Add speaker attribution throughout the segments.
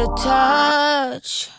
Speaker 1: your touch.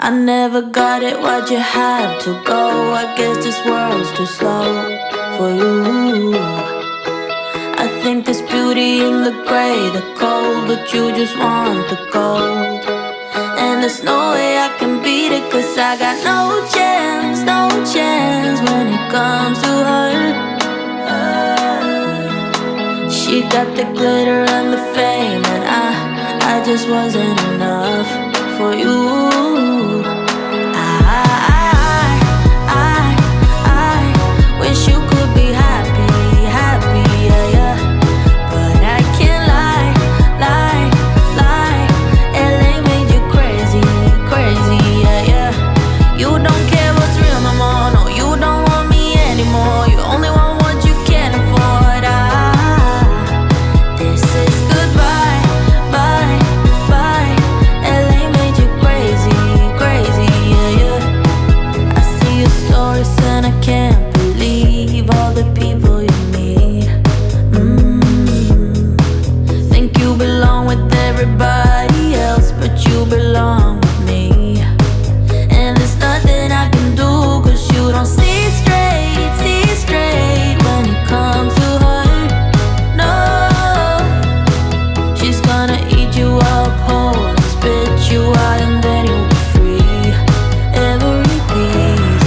Speaker 1: I never got it, why'd you have to go? I guess this world's too slow for you. I think there's beauty in the gray, the cold, but you just want the gold. And there's no way I can beat it, cause I got no chance, no chance when it comes to her. She got the glitter and the fame, and I just wasn't enough for you. I wish you could be happy, happy, yeah, yeah. But I can't lie, lie, lie. LA made you crazy, crazy, yeah, yeah. You don't care what's real no more, no, you don't want me anymore. You only want what you can afford. This is goodbye, bye, bye. LA made you crazy, crazy, yeah, yeah. I see your stories and I can't believe all the people you meet. Think you belong with everybody else, but you belong with me. And there's nothing I can do, cause you don't see straight when it comes to her. No, she's gonna eat you up whole and spit you out, and then you'll be free. Every piece.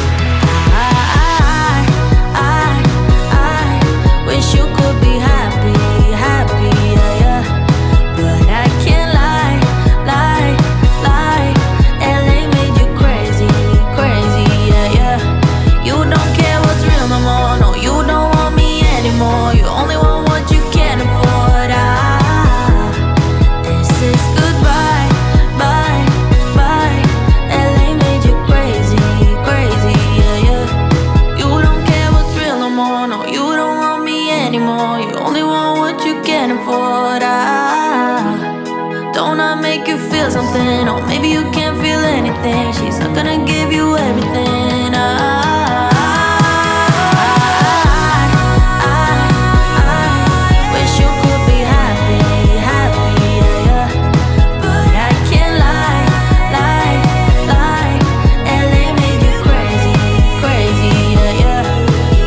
Speaker 1: I wish you could be happy, happy, yeah, yeah. But I can't lie, lie, lie. LA made you crazy, crazy, yeah, yeah. You don't care what's real no more, no, you don't want me anymore. You only want what you can afford. This is goodbye, bye, bye. LA made you crazy, crazy, yeah, yeah. You don't care what's real no more, no, you don't want me anymore. You only want what you can afford. Don't I make you feel something? Or maybe you can't feel anything. She's not gonna give you everything. I wish you could be happy, happy, yeah, yeah. But I can't lie, lie, lie. LA made you crazy, crazy, yeah, yeah.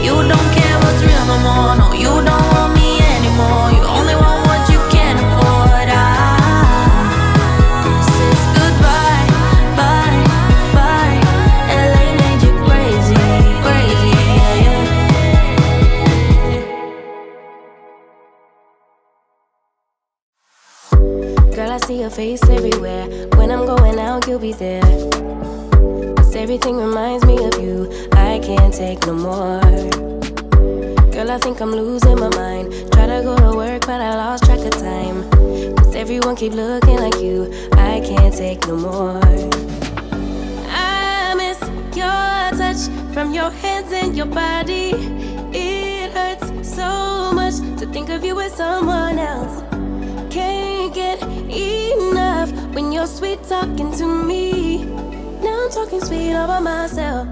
Speaker 1: You don't care what's real no more, no, you don't want me anymore. You only want what you can afford. This is goodbye, bye, bye. LA made you crazy, crazy, yeah, yeah.
Speaker 2: Girl, I see your face everywhere. When I'm going out, you'll be there. 'Cause everything reminds me of you. I can't take no more. Girl, I think I'm losing my mind. Try to go to work, but I lost track of time. 'Cause everyone keep looking like you. I can't take no more. I miss your touch from your hands and your body. It hurts so much to think of you with someone else. Can't get enough when you're sweet talking to me. Now I'm talking sweet all by myself.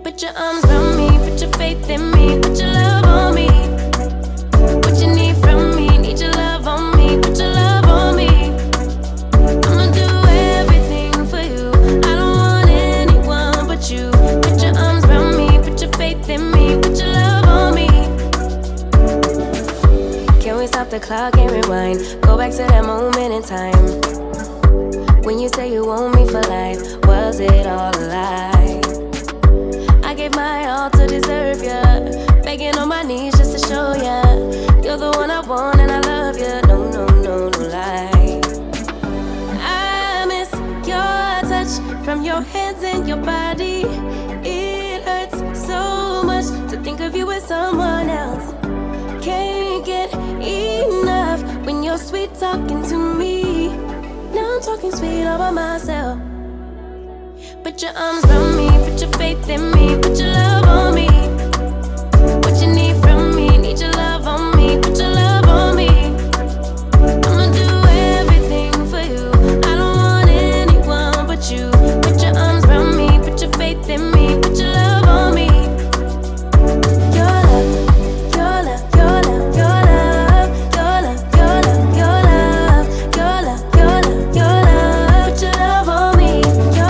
Speaker 2: Put your arms around me, put your faith in me, put your love on me. What you need from me, need your love on me, put your love on me. I'ma do everything for you. I don't want anyone but you. Put your arms around me, put your faith in me, put your love on me. Can we stop the clock and rewind? Go back to that moment in time when you say you want me for life. Was it all a lie? I gave my all to deserve ya, begging on my knees just to show ya you're the one I want and I love ya. No, no, no, no lie. I miss your touch from your hands and your body. It hurts so much to think of you with someone else. Can't get enough when you're sweet talking to me. Now I'm talking sweet all by myself. Put your arms around me, put your faith in me, put your love on me. What you need from me, need your love on me, put your love on me. I'ma do everything for you. I don't want anyone but you. Put your arms around me, put your faith in me, put your love on me. Your love, your love, your love, your love, your love, your love, your love, your love, your love, your love. Put your love on me. Your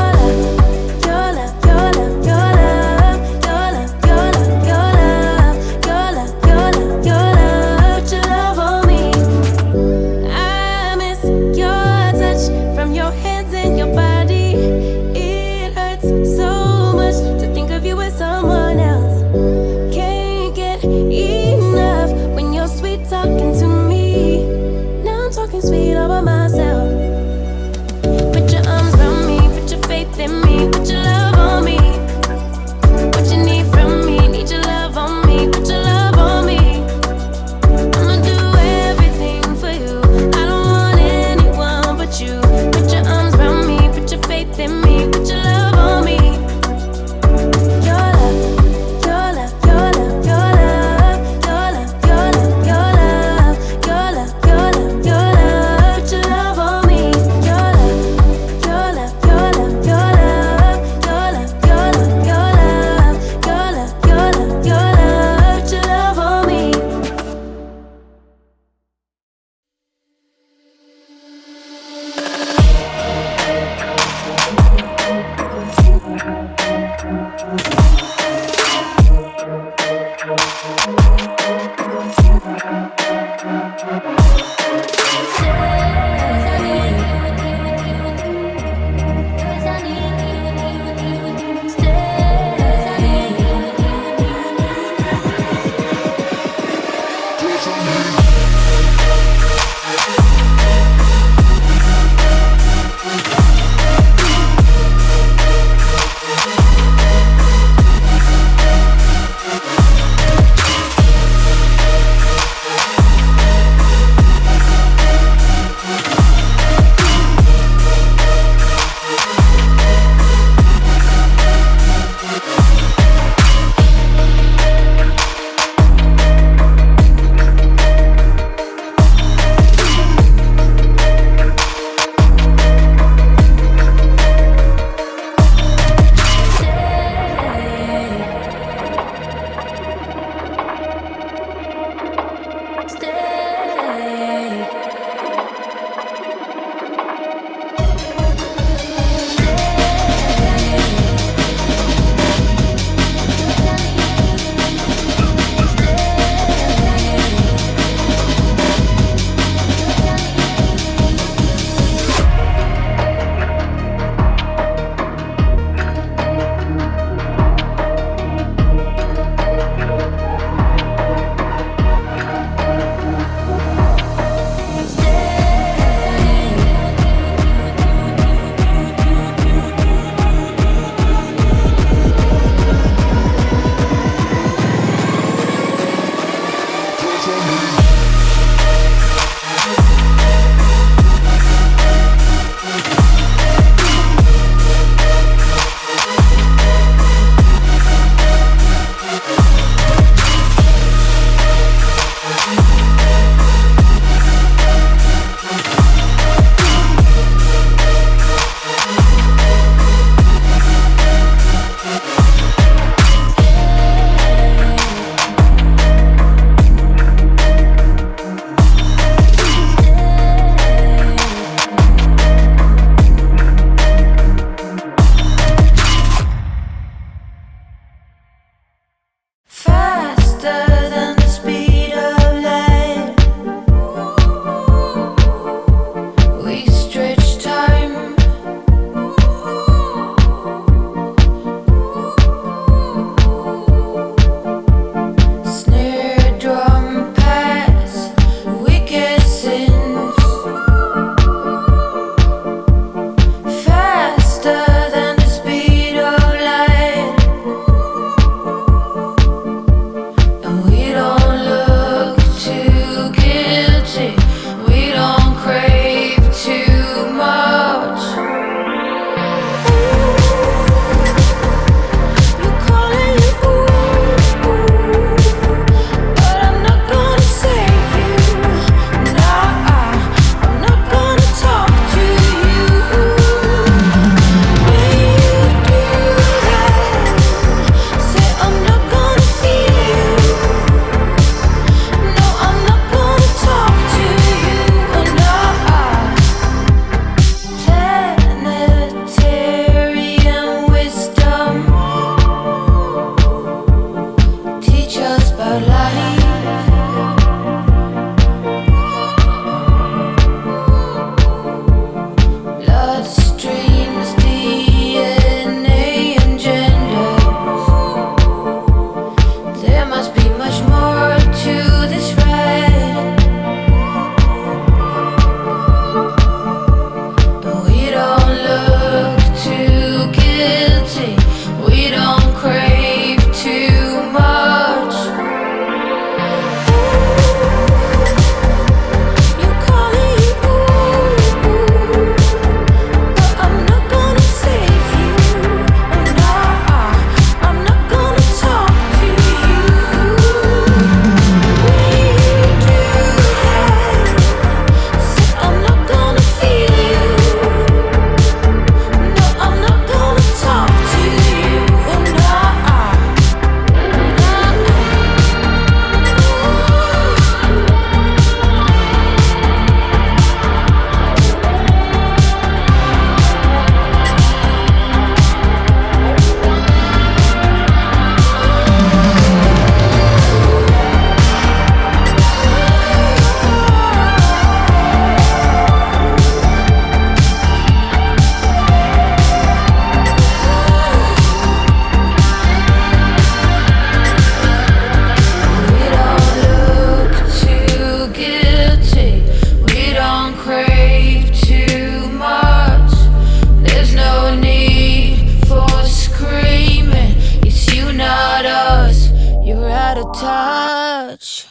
Speaker 1: touch.